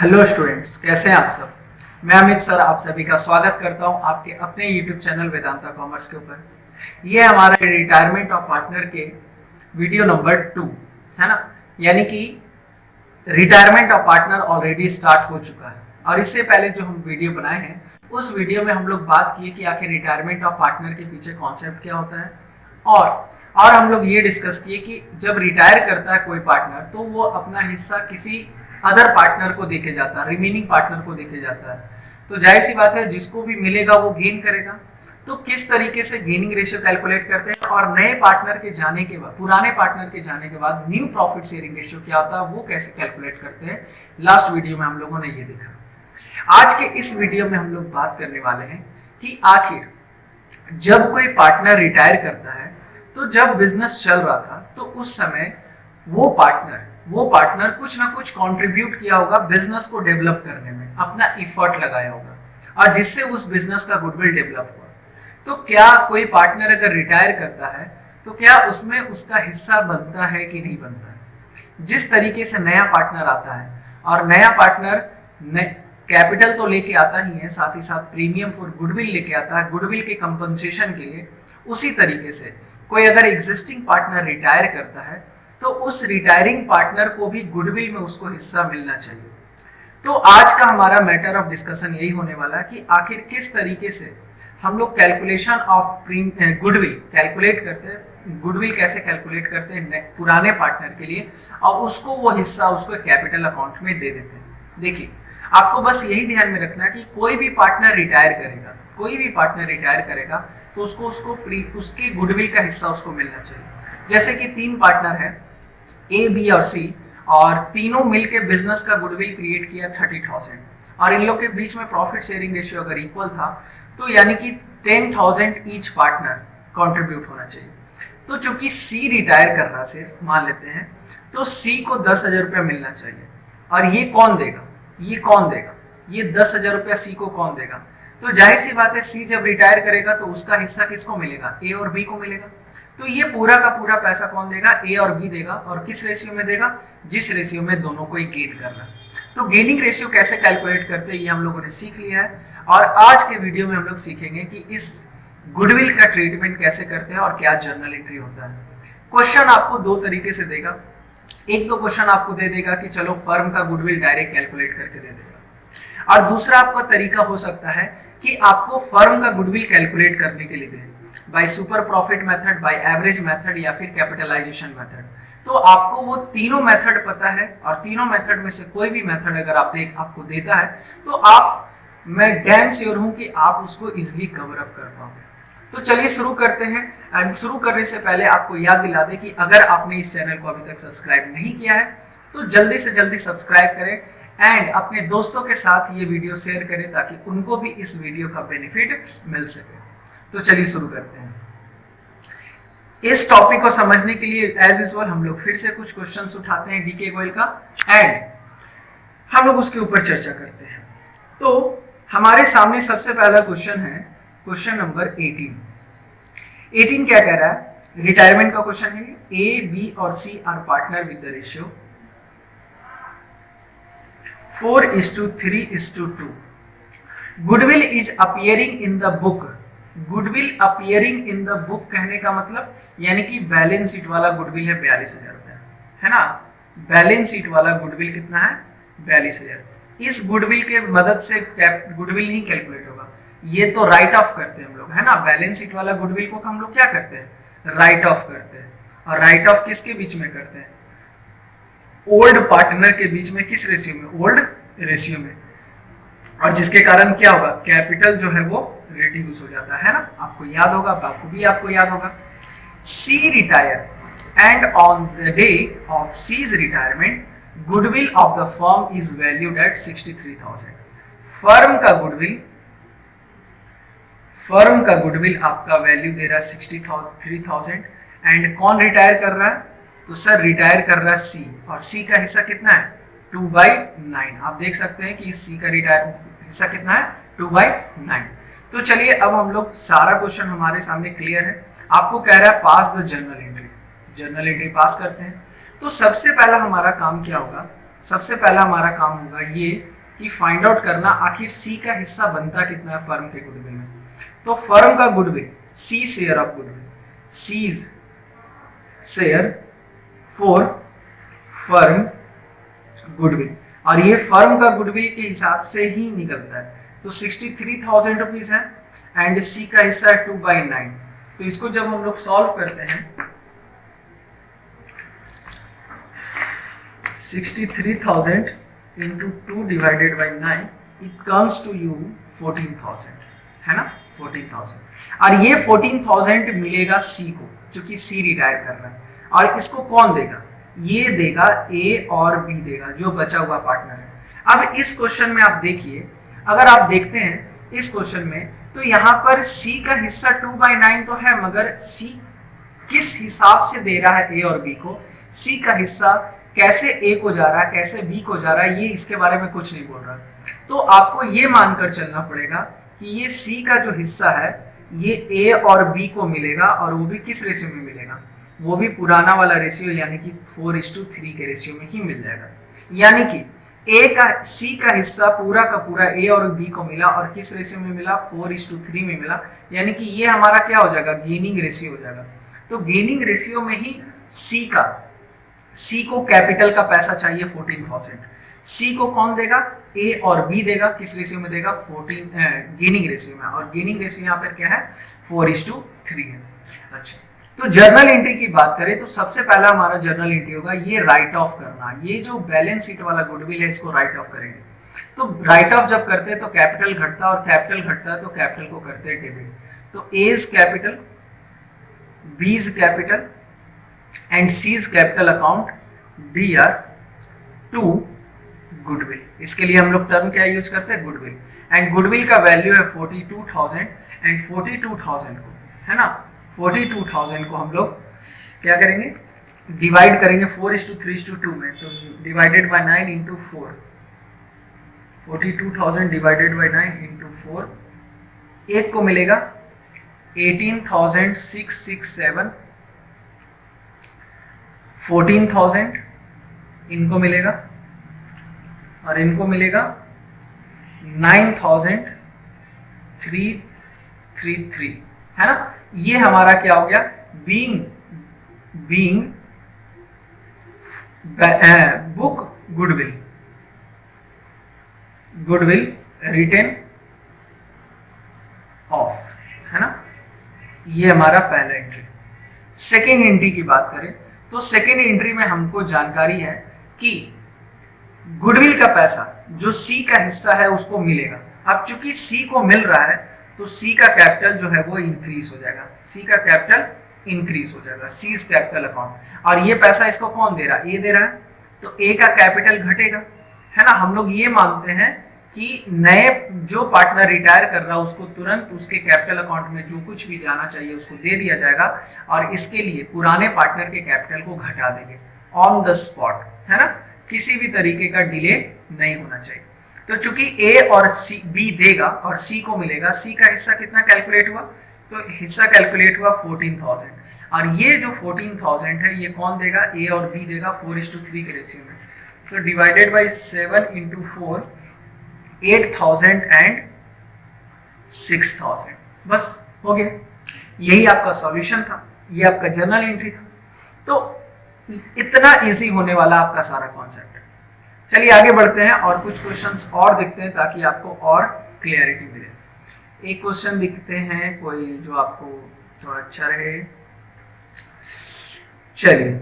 Hello students, कैसे हैं आप सब। मैं अमित सर आप सभी का स्वागत करता हूं आपके अपने यूट्यूब चैनल वेदांता कॉमर्स के ऊपर। ये हमारा रिटायरमेंट ऑफ पार्टनर के वीडियो नंबर 2 है ना। यानी कि retirement of partner already start हो चुका है और इससे पहले जो हम वीडियो बनाए हैं उस वीडियो में हम लोग बात किए कि आखिर रिटायरमेंट ऑफ पार्टनर के पीछे कॉन्सेप्ट क्या होता है और हम लोग ये डिस्कस किए कि जब रिटायर करता है कोई पार्टनर तो वो अपना हिस्सा किसी अदर पार्टनर को देके जाता है, रिमेनिंग पार्टनर को देके जाता है। तो जाहिर सी बात है जिसको भी मिलेगा वो गेन करेगा। तो किस तरीके से गेनिंग रेशियो कैलकुलेट करते हैं और नए पार्टनर के जाने के बाद, पुराने पार्टनर के जाने के बाद न्यू प्रॉफिट शेयरिंग रेशियो क्या होता है वो कैसे कैलकुलेट करते हैं, लास्ट वीडियो में हम लोगों ने ये देखा। आज के इस वीडियो में हम लोग बात करने वाले हैं कि आखिर जब कोई पार्टनर रिटायर करता है तो जब बिजनेस चल रहा था तो उस समय वो पार्टनर कुछ ना कुछ कंट्रीब्यूट किया होगा बिजनेस को डेवलप करने में, अपना एफर्ट लगाया होगा और जिससे उस बिजनेस का गुडविल डेवलप हुआ। तो क्या कोई पार्टनर अगर रिटायर करता है तो क्या उसमें उसका हिस्सा बनता है कि नहीं बनता है। जिस तरीके से नया पार्टनर आता है और नया पार्टनर कैपिटल तो लेके आता ही है, साथ ही साथ प्रीमियम फॉर गुडविल लेके आता है गुडविल के कंपनसेशन के लिए। उसी तरीके से कोई अगर एग्जिस्टिंग पार्टनर रिटायर करता है तो उस रिटायरिंग पार्टनर को भी गुडविल में उसको हिस्सा मिलना चाहिए। तो आज का हमारा मैटर ऑफ डिस्कशन यही होने वाला है कि आखिर किस तरीके से हम लोग कैलकुलेशन ऑफ गुडविल कैलकुलेट करते हैं, गुडविल कैसे कैलकुलेट करते हैं पुराने पार्टनर के लिए और उसको वो हिस्सा उसको कैपिटल अकाउंट में दे देते हैं। देखिए, आपको बस यही ध्यान में रखना है कि कोई भी पार्टनर रिटायर करेगा तो उसको उसके गुडविल का हिस्सा उसको मिलना चाहिए। जैसे कि 3 पार्टनर है ए, बी और सी और तीनों मिलके बिजनेस का गुडविल क्रिएट किया 30,000 और इन लोग के बीच में प्रॉफिट शेयरिंग रेशियो अगर इक्वल था तो यानी कि 10,000 ईच पार्टनर कंट्रीब्यूट होना चाहिए। तो चूंकि सी रिटायर कर रहा है मान लेते हैं तो सी को 10,000 रुपया मिलना चाहिए और ये कौन देगा ये 10,000 रुपया सी को कौन देगा। तो जाहिर सी बात है सी जब रिटायर करेगा तो उसका हिस्सा किसको मिलेगा, ए और बी को मिलेगा। तो ये पूरा का पूरा पैसा कौन देगा, ए और बी देगा और किस रेशियो में देगा, जिस रेशियो में दोनों को ही गेन करना। तो गेनिंग रेशियो कैसे कैलकुलेट करते हैं ये हम लोगों ने सीख लिया है और आज के वीडियो में हम लोग सीखेंगे कि इस गुडविल का ट्रीटमेंट कैसे करते हैं और क्या जर्नल एंट्री होता है। क्वेश्चन आपको 2 तरीके से देगा। एक तो क्वेश्चन आपको दे देगा कि चलो फर्म का गुडविल डायरेक्ट कैलकुलेट करके दे देगा और दूसरा आपका तरीका हो सकता है कि आपको फर्म का गुडविल कैलकुलेट करने के लिए दे by super profit method, by average method या फिर कैपिटलाइजेशन मेथड। तो आपको वो तीनों मेथड पता है और तीनों मेथड में से कोई भी मेथड अगर आपको देता है तो मैं डैम श्योर हूं कि आप उसको इजीली कवर अप कर पाओगे। तो चलिए शुरू करते हैं एंड शुरू करने से पहले आपको याद दिला दें कि अगर आपने इस चैनल को अभी तक सब्सक्राइब नहीं किया है तो जल्दी से जल्दी सब्सक्राइब करें एंड अपने दोस्तों के साथ ये वीडियो शेयर करें ताकि उनको भी इस वीडियो का बेनिफिट मिल सके। तो चलिए शुरू करते हैं। इस टॉपिक को समझने के लिए एज यूजुअल हम लोग फिर से कुछ क्वेश्चंस उठाते हैं डीके गोयल का एंड हम लोग उसके ऊपर चर्चा करते हैं। तो हमारे सामने सबसे पहला क्वेश्चन है क्वेश्चन नंबर 18 क्या कह रहा है, रिटायरमेंट का क्वेश्चन है। ए, बी और C are partner with the ratio 4:3:2। Goodwill is appearing in the book. Goodwill appearing in the book कहने का मतलब यानी कि बैलेंस शीट वाला गुडविल है 42,000 रुपया, है ना। बैलेंस शीट वाला गुडविल कितना है, 42,000। इस गुडविल के मदद से गुडविल नहीं कैलकुलेट होगा, ये तो राइट ऑफ करते हैं हम लोग, है ना। बैलेंस शीट वाला गुडविल को हम लोग क्या करते हैं, राइट ऑफ करते हैं। और राइट ऑफ किसके बीच में करते हैं, ओल्ड पार्टनर के बीच में। किस रेशियो में, ओल्ड रेशियो में। और जिसके कारण क्या होगा, कैपिटल जो है वो रिड्यूस हो जाता है ना। आपको याद होगा, आपको याद होगा। C retire and on the day of C's retirement goodwill of the firm is valued at 63,000। Firm का गुडविल आपका वैल्यू दे रहा है 63,000 एंड कौन रिटायर कर रहा है, तो सर रिटायर कर रहा है सी और सी का हिस्सा कितना है, 2/9। आप देख सकते हैं कि सी का रिटायर हिस्सा कितना है, 2/9। तो चलिए अब हम लोग सारा क्वेश्चन हमारे सामने क्लियर है। आपको कह रहा है पास द जर्नल एंट्री पास करते हैं। तो सबसे पहला हमारा काम क्या होगा, सबसे पहला हमारा काम होगा ये कि फाइंड आउट करना आखिर सी का हिस्सा बनता कितना है फर्म के गुडविल में। तो फर्म का goodwill, C share of goodwill, C's share for firm goodwill, और ये फर्म का गुडविल के हिसाब से ही निकलता है। तो 63,000 रुपीज है एंड सी का हिस्सा है 2/9। तो इसको जब हम लोग सॉल्व करते हैं 63,000 into 2 divided by 9 it comes to you 14,000, है ना 14,000। और ये 14,000 मिलेगा सी को, क्योंकि सी रिटायर कर रहा है। और इसको कौन देगा? ये देगा ए और बी देगा, जो बचा हुआ पार्टनर है। अब इस क्वेश्चन में आप देखिए, अगर आप देखते हैं इस क्वेश्चन में, तो यहाँ पर सी का हिस्सा 2/9 तो है, मगर सी किस हिसाब से दे रहा है ए और बी को, सी का हिस्सा कैसे ए को जा रहा है, कैसे बी को जा रहा है, ये इसके बारे में कुछ नहीं बोल रहा। तो आपको ये मानकर चलना पड़ेगा कि ये सी का जो हिस्सा है ये ए और बी को मिलेगा, और वो भी किस रेशियो में मिलेगा? वो भी पुराना वाला रेशियो, यानी कि 4:3 के रेशियो में ही मिल जाएगा। यानी कि ए का, सी का हिस्सा पूरा का पूरा ए और बी को मिला, और किस रेशियो में मिला? 4:3 में मिला। यानी कि ये हमारा क्या हो जाएगा? गेनिंग रेशियो हो जाएगा। तो गेनिंग रेशियो में ही सी को कैपिटल का पैसा चाहिए 14,000। सी को कौन देगा? ए और बी देगा। किस रेशियो में देगा? 14 गेनिंग रेशियो में, और गेनिंग रेशियो यहाँ पर क्या है? 4:3 है। अच्छा, तो जर्नल एंट्री की बात करें तो सबसे पहला हमारा जर्नल एंट्री होगा ये राइट ऑफ करना। ये जो बैलेंस शीट वाला गुडविल है इसको राइट ऑफ करेंगे। तो राइट ऑफ जब करते हैं तो कैपिटल घटता है, और कैपिटल घटता है तो कैपिटल को करते हैं डेबिट। तो A's capital, B's capital and C's capital account DR to goodwill. इसके लिए हम लोग टर्म क्या यूज करते हैं? गुडविल। एंड गुडविल का वैल्यू है 42,000, एंड 42,000 को, है ना, 42,000 को हम लोग क्या करेंगे? डिवाइड करेंगे 4:3:2 में। तो divided by 9 into 4, 42,000 divided by 9 into 4, एक को मिलेगा 18,667, 14,000 इनको मिलेगा, और इनको मिलेगा 9,333, है ना। ये हमारा क्या हो गया? Being book goodwill written off, है ना। ये हमारा पहला एंट्री। सेकेंड एंट्री की बात करें तो सेकेंड एंट्री में हमको जानकारी है कि गुडविल का पैसा जो सी का हिस्सा है उसको मिलेगा। अब चूंकि सी को मिल रहा है तो सी का कैपिटल जो है वो इंक्रीज हो जाएगा, सी का कैपिटल इंक्रीज हो जाएगा, सीज कैपिटल अकाउंट। और ये पैसा इसको कौन दे रहा है? ए दे रहा है, तो ए का कैपिटल घटेगा, है ना। हम लोग ये मानते हैं कि नए जो पार्टनर रिटायर कर रहा है उसको तुरंत उसके कैपिटल अकाउंट में जो कुछ भी जाना चाहिए उसको दे दिया जाएगा, और इसके लिए पुराने पार्टनर के कैपिटल को घटा देंगे ऑन द स्पॉट, है ना। किसी भी तरीके का डिले नहीं होना चाहिए। तो चूंकि ए और सी, बी देगा और सी को मिलेगा, सी का हिस्सा कितना कैलकुलेट हुआ? तो हिस्सा कैलकुलेट हुआ 14,000, और ये जो 14,000 है ये कौन देगा? ए और बी देगा 4:3 के रेशियो में। तो डिवाइडेड बाई 7 इंटू 4, 8,000 एंड 6,000, बस हो गया। यही आपका सॉल्यूशन था, ये आपका जर्नल एंट्री था। तो इतना इजी होने वाला आपका सारा कॉन्सेप्ट है। चलिए आगे बढ़ते हैं और कुछ क्वेश्चंस और देखते हैं ताकि आपको और क्लियरिटी मिले। एक क्वेश्चन दिखते हैं कोई जो आपको थोड़ा अच्छा रहे। चलिए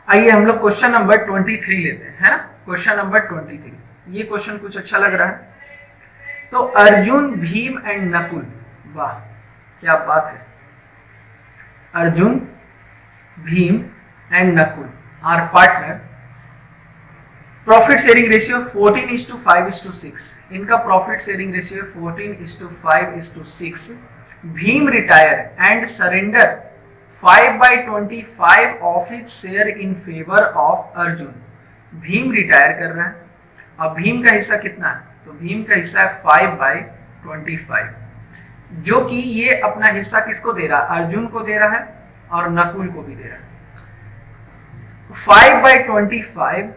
आइए हम लोग क्वेश्चन नंबर 23 लेते हैं, है ना। क्वेश्चन नंबर 23, ये क्वेश्चन कुछ अच्छा लग रहा है। तो अर्जुन, भीम एंड नकुल, वाह क्या बात है, Arjun, Bheem and Nakul are partner, profit sharing ratio 14:5:6, इनका profit sharing ratio 14:5:6। Bheem retire and surrender 5/25 of his share in favour of Arjun. Bheem रिटायर कर रहा है और भीम का हिस्सा कितना है? तो भीम का हिस्सा है 5/25, जो कि ये अपना हिस्सा किसको दे रहा है? अर्जुन को दे रहा है और नकुल को भी दे रहा है। 5/25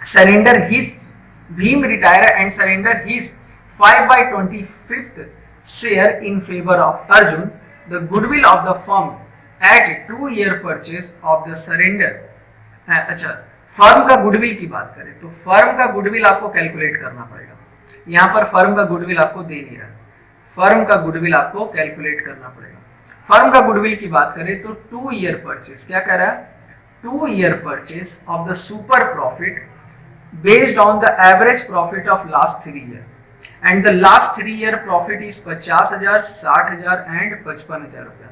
surrender his Bhim retire and surrender his 5/25th share in favor of Arjun, the goodwill of the firm at 2-year purchase of the surrender. अच्छा, फर्म का गुडविल की बात करें तो फर्म का गुडविल आपको कैलकुलेट करना पड़ेगा। यहाँ पर फर्म का गुडविल आपको दे नहीं रहा, फर्म का गुडविल आपको कैलकुलेट करना पड़ेगा। फर्म का गुडविल की बात करें तो 2-year परचेस, क्या कह रहा है, 2-year purchase of the super profit based on the average profit of last 3 years, and the last 3 year profit is 50,000, 60,000 and 55,000 रुपया।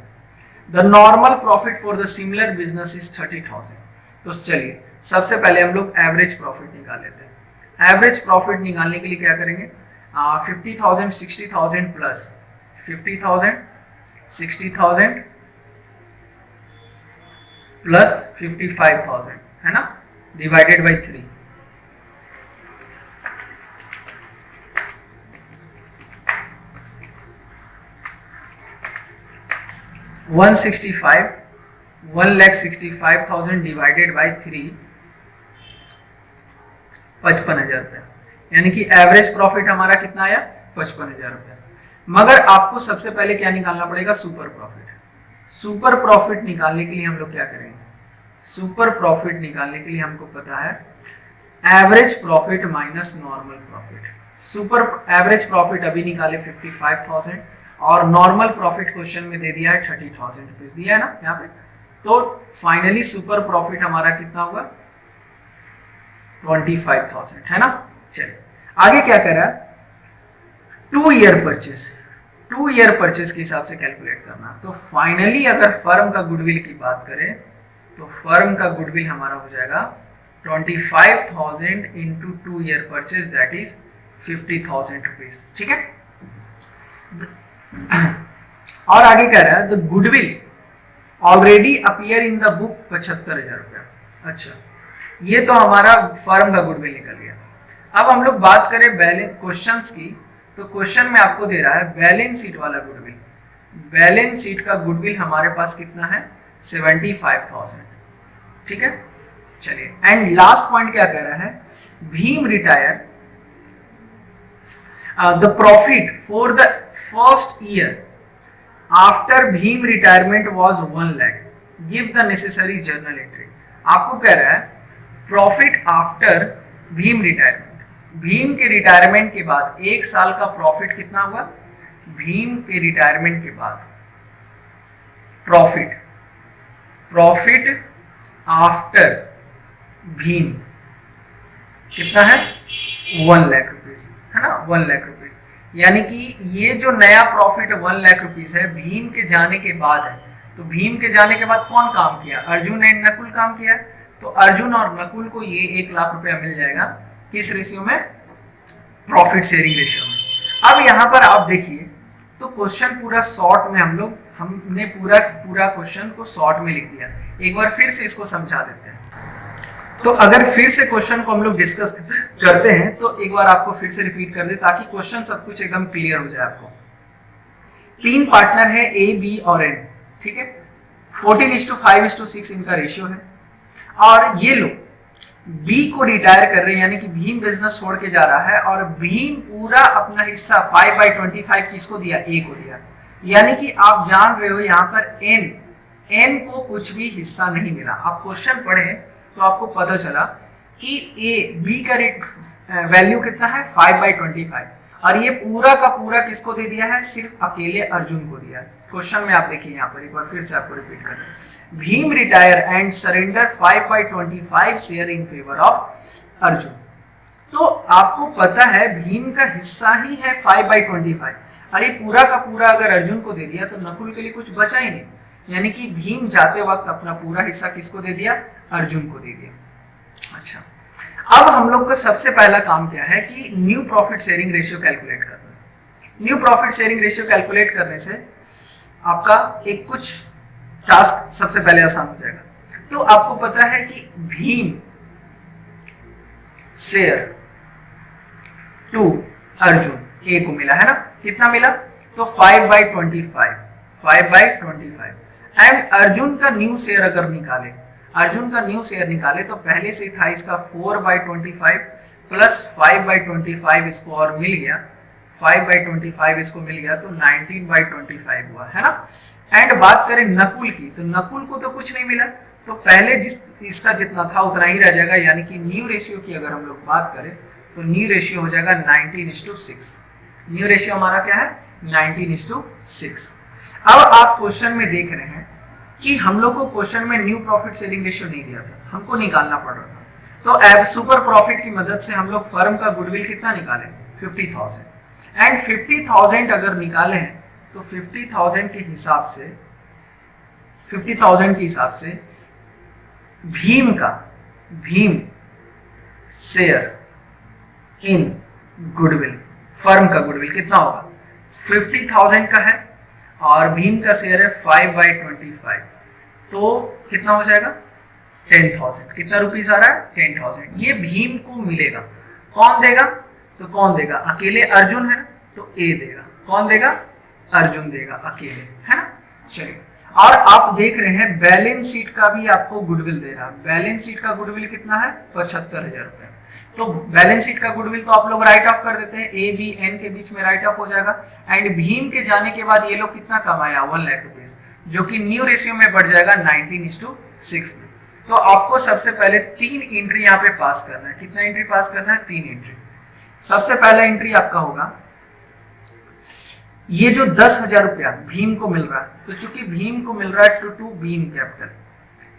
The normal profit for the similar business is 30,000। तो चलिए सबसे पहले हम लोग एवरेज प्रॉफिट निकाल लेते हैं। एवरेज प्रॉफिट निकालने के लिए क्या करेंगे, 50,000 60,000 प्लस 50,000 60,000 प्लस 55,000 है ना, डिवाइडेड बाई 3। 1,65,000 डिवाइडेड बाई 3, 55,000 रुपया, यानी कि एवरेज प्रॉफिट हमारा कितना आया, 55,000 रुपया। मगर आपको सबसे पहले क्या निकालना पड़ेगा, सुपर प्रॉफिट। सुपर प्रॉफिट निकालने के लिए हम लोग क्या करेंगे, सुपर प्रॉफिट निकालने के लिए हमको पता है average profit minus normal profit. Super average profit अभी निकाले 55,000 और नॉर्मल प्रॉफिट क्वेश्चन में दे दिया है 30,000 रुपीज दिया है ना यहाँ पे। तो फाइनली सुपर प्रॉफिट हमारा कितना होगा, 25,000 है ना। चलिए आगे क्या करा, 2-year परचेस, 2-year परचेस के हिसाब से कैलकुलेट करना। तो फाइनली अगर फर्म का गुडविल की बात करें तो फर्म का गुडविल हमारा हो जाएगा 25,000 into 2-year purchase, that is 50,000 rupees, ठीक है। और आगे कह रहा है the goodwill already appear in the book 75,000 रुपया। अच्छा, ये तो हमारा फर्म का गुडविल निकल गया। अब हम लोग बात करें बैलेंस क्वेश्चंस की, तो क्वेश्चन में आपको दे रहा है बैलेंस शीट वाला गुडविल। बैलेंस शीट का गुडविल हमारे पास कितना है, 75,000, ठीक है। चलिए एंड लास्ट पॉइंट क्या कह रहा है, Bhim retire the profit for the first year after Bhim retirement was 1 lakh, give the necessary journal entry। आपको कह रहा है profit after Bhim retirement, Bhim के रिटायरमेंट के बाद 1 साल का प्रॉफिट कितना हुआ, भीम के रिटायरमेंट के बाद प्रॉफिट, प्रॉफिट आफ्टर भीम कितना है, 1 लाख रुपीज है ना, 1 लाख रुपीज। यानी कि ये जो नया प्रॉफिट 1 लाख रुपीज है भीम के जाने के बाद है। तो भीम के जाने के बाद कौन काम किया, अर्जुन एंड नकुल काम किया। तो अर्जुन और नकुल को ये 1 लाख रुपया मिल जाएगा, किस रेशियो में, प्रॉफिट शेयरिंग रेशियो में। अब यहाँ पर आप देखिए तो क्वेश्चन पूरा शॉर्ट में हमने पूरा क्वेश्चन को शॉर्ट में लिख दिया। एक बार फिर से इसको समझा देते हैं। तो अगर फिर से क्वेश्चन को हम लोग डिस्कस करते हैं तो एक बार आपको फिर से रिपीट कर दे ताकि क्वेश्चन सब कुछ एकदम क्लियर हो जाए आपको। 3 पार्टनर है ए, बी और एन, ठीक है। 14:5:6 इनका रेशियो है और ये लोग बी को रिटायर कर रहे हैं, यानी कि भीम बिजनेस छोड़ के जा रहा है और भीम पूरा अपना हिस्सा 5/25 किसको दिया, ए को दिया। यानी कि आप जान रहे हो यहाँ पर एन को कुछ भी हिस्सा नहीं मिला। आप क्वेश्चन पढ़े तो आपको पता चला कि बी का वैल्यू कितना है, 5/25 और ये पूरा का पूरा किसको दे दिया है, सिर्फ अकेले अर्जुन को दिया है। क्वेश्चन में आप देखिए यहाँ पर एक बार फिर से आपको रिपीट कर रहे, Bhim retire and surrender 5/25 share in favour of Arjun. तो आपको पता है भीम का हिस्सा ही है 5/25 और ये पूरा का पूरा अगर अर्जुन को दे दिया तो नकुल के लिए कुछ बचा ही नहीं। यानी कि भीम जाते वक्त अपना पूरा हिस्सा किसको दे दिया, अर्जुन को दे दिया। अच्छा, अब हम लोग का सबसे पहला काम क्या है कि new profit sharing ratio calculate करना। New profit sharing ratio calculate करने से आपका एक कुछ टास्क सबसे पहले आसान हो जाएगा। तो आपको पता है कि भीम शेयर टू अर्जुन ए को मिला है ना, कितना मिला, तो 5/25 एंड अर्जुन का न्यू शेयर अगर निकाले, अर्जुन का न्यू शेयर निकाले तो पहले से था इसका 4/25 प्लस 5/25 इसको और मिल गया, 5/25 इसको मिल गया, तो 19/25 हुआ है ना। एंड बात करें नकुल की, तो नकुल को तो कुछ नहीं मिला, तो पहले जिस इसका जितना था उतना ही रह जाएगा, यानी कि न्यू रेशियो की अगर हम लोग बात करें तो न्यू रेशियो हो जाएगा 19:6। न्यू रेशियो हमारा क्या है, 19:6। अब आप क्वेश्चन में देख रहे हैं कि हम लोग को क्वेश्चन में न्यू प्रॉफिट शेयरिंग रेशियो नहीं दिया था, हमको निकालना पड़ रहा था। तो एब सुपर प्रॉफिट की मदद से हम लोग फर्म का गुडविल कितना निकाले, 50,000। एंड 50,000 अगर निकाले हैं तो 50,000 के हिसाब से Bhim share in goodwill, firm का गुडविल कितना होगा, 50,000 का है और भीम का शेयर है 5/25, तो कितना हो जाएगा 10,000। कितना रुपीस आ रहा है, 10,000। ये भीम को मिलेगा, कौन देगा, तो कौन देगा, अकेले अर्जुन है तो ए देगा, कौन देगा, अर्जुन देगा अकेले, है ना। चलिए, और आप देख रहे हैं बैलेंस शीट का भी आपको गुडविल दे रहा है। बैलेंस शीट का गुडविल कितना है, 75,000 रुपए। तो बैलेंस शीट का गुडविल तो आप लोग राइट ऑफ कर देते हैं, ए बी एन के बीच में राइट ऑफ हो जाएगा। एंड भीम के जाने के बाद ये लोग कितना कमाया, 1 लाख रुपीस, जो कि न्यू रेशियो में बढ़ जाएगा 19:6 में। तो आपको सबसे पहले 3 एंट्री यहाँ पे पास करना है। कितना एंट्री पास करना है, 3 एंट्री। सबसे पहला एंट्री आपका होगा ये जो 10,000 रुपया भीम को मिल रहा है, तो चूंकि भीम को मिल रहा है टू भीम कैपिटल,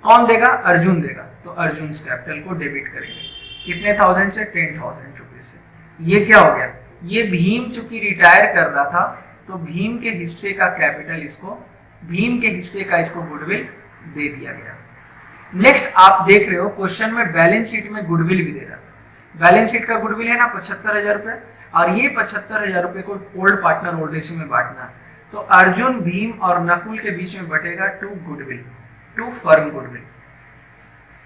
कौन देगा, अर्जुन देगा, तो अर्जुन कैपिटल को डेबिट करेंगे, कितने 1000 से, 10,000 रुपीज से। ये क्या हो गया, ये भीम चूंकि रिटायर कर रहा था तो भीम के हिस्से का कैपिटल इसको, भीम के हिस्से का इसको गुडविल दे दिया गया। नेक्स्ट आप देख रहे हो क्वेश्चन में बैलेंस शीट में गुडविल भी दे रहा है। बैलेंस शीट का गुडविल है ना 75,000 रुपए, और ये 75,000 रुपए को ओल्ड पार्टनर ओल्ड रेशियो में बांटना है। तो अर्जुन, भीम और नकुल के बीच में बटेगा 2 गुडविल, 2 फर्म गुडविल,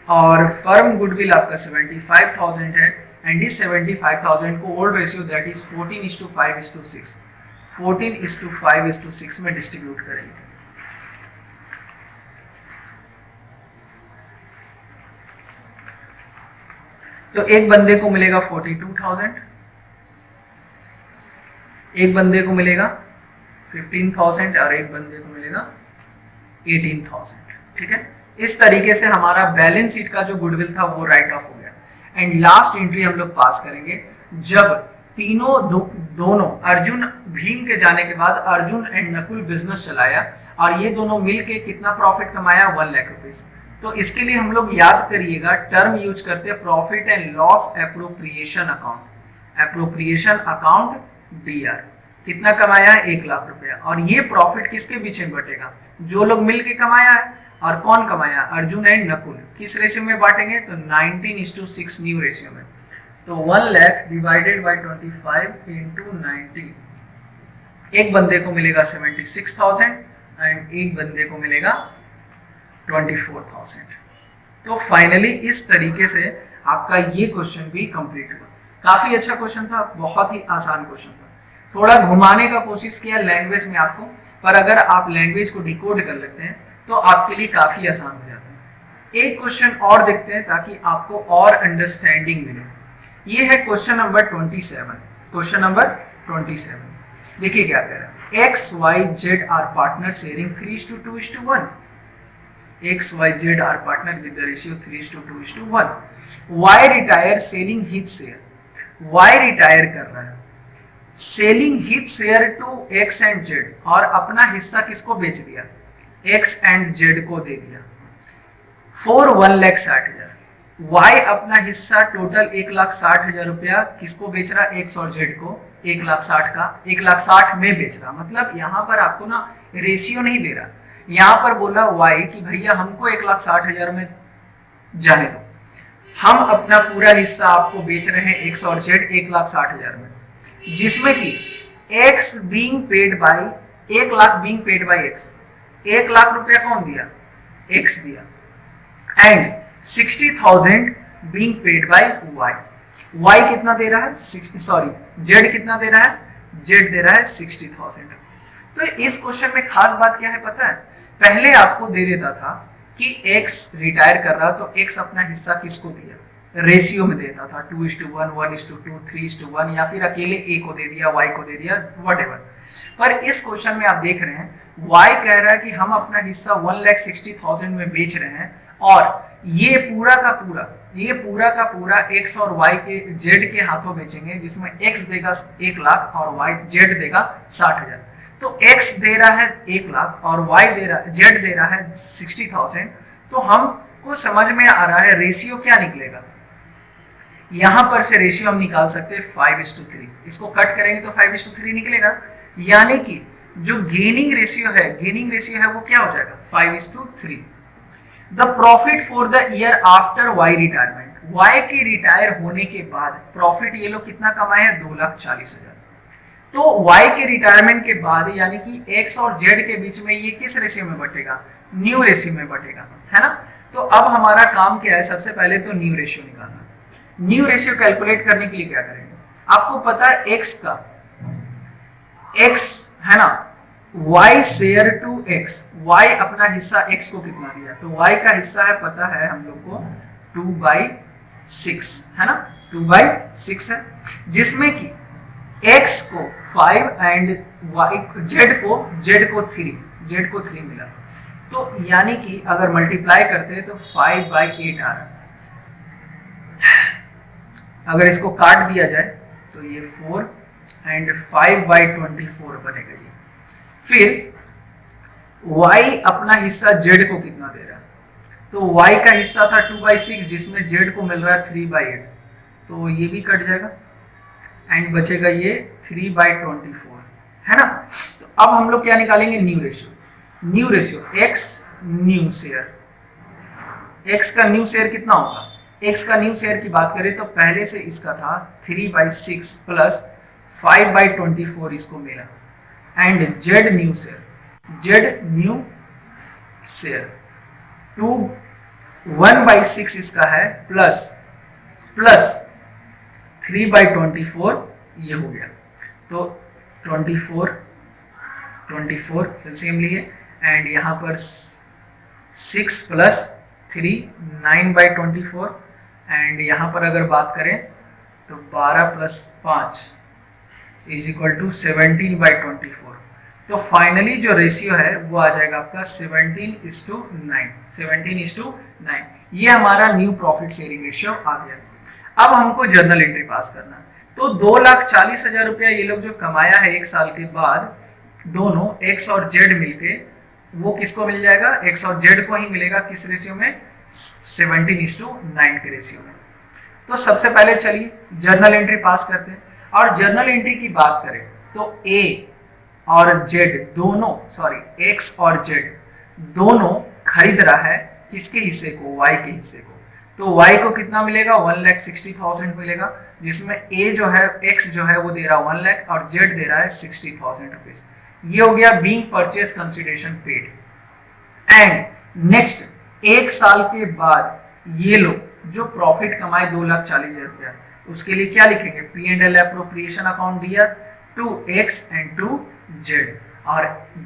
और फर्म गुडविल आपका 75,000 है। एंड इस 75,000 को ओल्ड रेशियो दैट इज 14:5:6, 14:5:6 में डिस्ट्रीब्यूट करेंगे। तो एक बंदे को मिलेगा 42,000, एक बंदे को मिलेगा 15,000 और एक बंदे को मिलेगा 18,000। ठीक है, इस तरीके से हमारा बैलेंस शीट का जो गुडविल था वो राइट ऑफ हो गया। एंड लास्ट एंट्री हम लोग पास करेंगे जब दोनों अर्जुन, भीम के जाने के बाद अर्जुन एंड नकुल बिजनेस चलाया और ये दोनों मिलके कितना प्रॉफिट कमाया, 1 लाख रुपीस। तो इसके लिए हम लोग याद करिएगा टर्म यूज करते हैं profit and loss appropriation account, appropriation account DR। कितना कमाया है, 1 लाख रुपया। और ये प्रॉफिट किसके बीच में बटेगा, जो लोग मिलके कमाया है, और कौन कमाया, अर्जुन एंड नकुल। किस रेशियो में बांटेंगे, तो 19:6 न्यू रेशियो में। तो 1 लाख डिवाइडेड बाय 25 इंटू 19, एक बंदे को मिलेगा 76,000 एंड एक बंदे को मिलेगा 24,000। तो फाइनली इस तरीके से आपका ये क्वेश्चन भी कंप्लीट हुआ। काफी अच्छा क्वेश्चन था, बहुत ही आसान क्वेश्चन था। थोड़ा घुमाने का कोशिश किया लैंग्वेज में आपको, पर अगर आप लैंग्वेज को डिकोड कर लेते हैं तो आपके लिए काफी आसान हो जाता है। एक क्वेश्चन और देखते हैं ताकि आपको और अंडरस्टैंडिंग मिले। ये है क्वेश्चन नंबर 27। क्वेश्चन नंबर 27 देखिए क्या कह रहा है, X Y Z are partner sharing 3:2:1। X, Y, Z are partner with the ratio 3:2:1. Y retire selling his share. Y retire कर रहा है, selling his share to X and Z, और अपना हिस्सा किसको बेच दिया, X and Z को दे दिया for 1,60,000। Y अपना हिस्सा टोटल 1,60,000 रुपया किसको बेच रहा, X और Z को 1,60,000 का, 1,60,000 में बेच रहा। मतलब यहाँ पर आपको ना रेशियो नहीं दे रहा, यहाँ पर बोला वाई कि भैया हमको 1,60,000 में जाने दो, हम अपना पूरा हिस्सा आपको बेच रहे हैं एक्स और जेड 1,60,000 में, जिसमें कि X being paid by 1 lakh being paid by X, 1 lakh रुपया कौन दिया, एक्स दिया, and 60,000 being paid by Y. Y कितना दे रहा है, जेड कितना दे रहा है, जेड दे रहा है 60,000। तो इस क्वेश्चन में खास बात क्या है पता है, पहले आपको दे देता था कि एक्स रिटायर कर रहा तो एक्स अपना हिस्सा किसको दिया, रेशियो में देता था 2:1, 1:2, 3:1, या फिर अकेले ए को दे दिया, वाई को दे दिया, व्हाटएवर। पर इस क्वेश्चन में आप देख रहे हैं वाई कह रहा है कि हम अपना हिस्सा 1,60,000 में बेच रहे हैं, और ये पूरा का पूरा एक्स और वाई के जेड के हाथों बेचेंगे, जिसमें एक्स देगा 1 लाख और वाई जेड देगा 60,000। तो एक्स दे रहा है 1 लाख और वाई दे रहा है, जेड दे रहा है 60,000। तो हमको समझ में आ रहा है रेशियो क्या निकलेगा। यहां पर से रेशियो हम निकाल सकते हैं 5:3, इसको कट करेंगे तो 5:3 निकलेगा, यानी कि जो गेनिंग रेशियो है वो क्या हो जाएगा 5:3। The profit for the year after Y retirement, Y के रिटायर होने के बाद प्रॉफिट ये लोग कितना कमाए हैं 2,40,000। तो वाई के रिटायरमेंट के बाद यानी कि एक्स और जेड के बीच में ये किस रेशियो में बटेगा, न्यू रेशियो में बटेगा, है ना। तो अब हमारा काम क्या है, सबसे पहले तो न्यू रेशियो निकालना। न्यू रेशियो कैलकुलेट करने के लिए क्या करेंगे, आपको पता है एक्स है ना, y share to x, y अपना हिस्सा x को कितना दिया, तो y का हिस्सा है पता है हम लोग को 2/6 है ना, 2/6 है, जिसमें कि x को 5 एंड y z को 3 मिला। तो यानी कि अगर मल्टीप्लाई करते हैं तो 5/8 आ रहा है। अगर इसको काट दिया जाए तो ये 4 एंड 5/24 बनेगा ये। फिर y अपना हिस्सा z को कितना दे रहा है, तो y का हिस्सा था 2/6 जिसमें z को मिल रहा है 3/8, तो ये भी कट जाएगा एंड बचेगा ये 3/24 है ना। तो अब हम लोग क्या निकालेंगे, new ratio x new share, x का न्यू शेयर कितना होगा, x का न्यू शेयर की बात करें तो पहले से इसका था 3/6 प्लस 5/24 इसको मिला, एंड जेड न्यू शेयर 1/6 इसका है प्लस 3/24 ये हो गया। तो 24 एलसीएम लिए एंड यहाँ पर 6 प्लस 3 9/24 एंड यहाँ पर अगर बात करें तो 12 प्लस 5 इज इक्वल टू 17/24। तो फाइनली जो रेशियो है वो आ जाएगा आपका 17:9। ये हमारा न्यू प्रॉफिट शेयरिंग रेशियो आ गया। अब हमको जर्नल एंट्री पास करना है, तो 2,40,000 रुपया ये लोग जो कमाया है 1 साल के बाद, दोनों एक्स और जेड मिलके वो किसको मिल जाएगा, एक्स और जेड को ही मिलेगा, किस रेशियो में 17:9 के रेशियो में। तो सबसे पहले चलिए जर्नल एंट्री पास करते हैं, और जर्नल एंट्री की बात करें तो ए और जेड दोनों, सॉरी एक्स और जेड दोनों खरीद रहा है किसके हिस्से को, वाई के हिस्से को। तो वाई को कितना मिलेगा 1,60,000 मिलेगा, जिसमें ए जो है एक्स जो है वो दे रहा है 1 लाख और जेड दे रहा है 60,000 रुपीज। ये हो गया being purchase consideration paid. And next 1 साल के बाद ये लोग जो प्रॉफिट कमाए 2,40,000 रुपया, उसके लिए क्या लिखेंगे, P&L एप्रोप्रिएशन अकाउंट दिया to X and to Z, और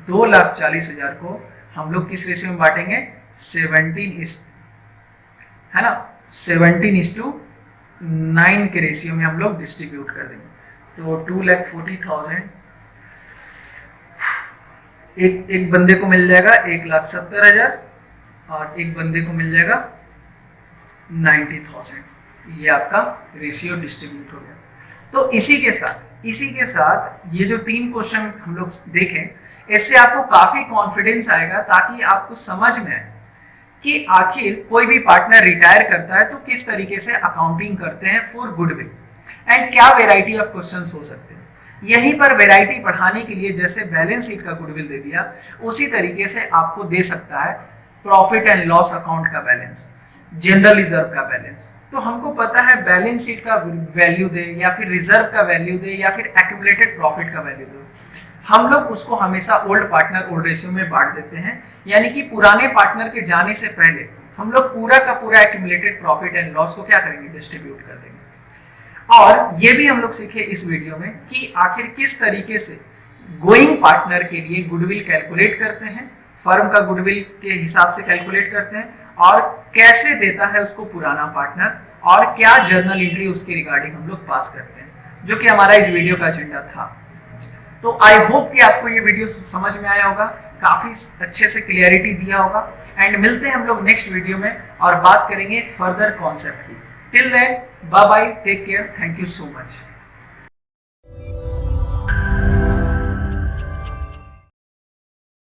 2,40,000 को हम लोग किस रेशियो में बांटेंगे, 17:9 के रेशियो में हम लोग डिस्ट्रीब्यूट कर देंगे। तो 2,40,000 एक बंदे को मिल जाएगा 1,70,000 और एक बंदे को मिल जाएगा 90,000। ये आपका रेशियो डिस्ट्रीब्यूट हो गया। तो इसी के साथ ये जो 3 क्वेश्चन हम लोग देखें, इससे आपको काफी कॉन्फिडेंस आएगा, ताकि आपको समझ में आए कि आखिर कोई भी पार्टनर रिटायर करता है तो किस तरीके से अकाउंटिंग करते हैं फॉर गुडविल, एंड क्या वेराइटी ऑफ क्वेश्चंस हो सकते हैं। यहीं पर वेराइटी बढ़ाने के लिए जैसे बैलेंस शीट का गुडविल दे दिया, उसी तरीके से आपको दे सकता है प्रॉफिट एंड लॉस अकाउंट का बैलेंस, जनरल रिजर्व का बैलेंस। तो हमको पता है बैलेंस शीट का वैल्यू दे या फिर रिजर्व का वैल्यू दे या फिर एक्यूमुलेटेड प्रॉफिट का वैल्यू दे, हम लोग उसको हमेशा ओल्ड पार्टनर ओल्ड रेशियो में बांट देते हैं, यानी कि पुराने पार्टनर के जाने से पहले हम लोग पूरा का पूरा एक्यूमुलेटेड प्रॉफिट एंड लॉस को क्या करेंगे, डिस्ट्रीब्यूट कर देंगे। और ये भी हम लोग सीखे इस वीडियो में कि आखिर किस तरीके से गोइंग पार्टनर के लिए गुडविल कैलकुलेट करते हैं फर्म का गुडविल के हिसाब से कैलकुलेट करते हैं, और कैसे देता है उसको पुराना पार्टनर, और क्या जर्नल एंट्री उसके रिगार्डिंग हम लोग पास करते हैं, जो कि हमारा इस वीडियो का एजेंडा था। तो आई होप कि आपको ये वीडियो समझ में आया होगा, काफी अच्छे से क्लियरिटी दिया होगा। एंड मिलते हैं हम लोग नेक्स्ट वीडियो में और बात करेंगे फर्दर कॉन्सेप्ट की। Till then bye bye, take care, thank you so much.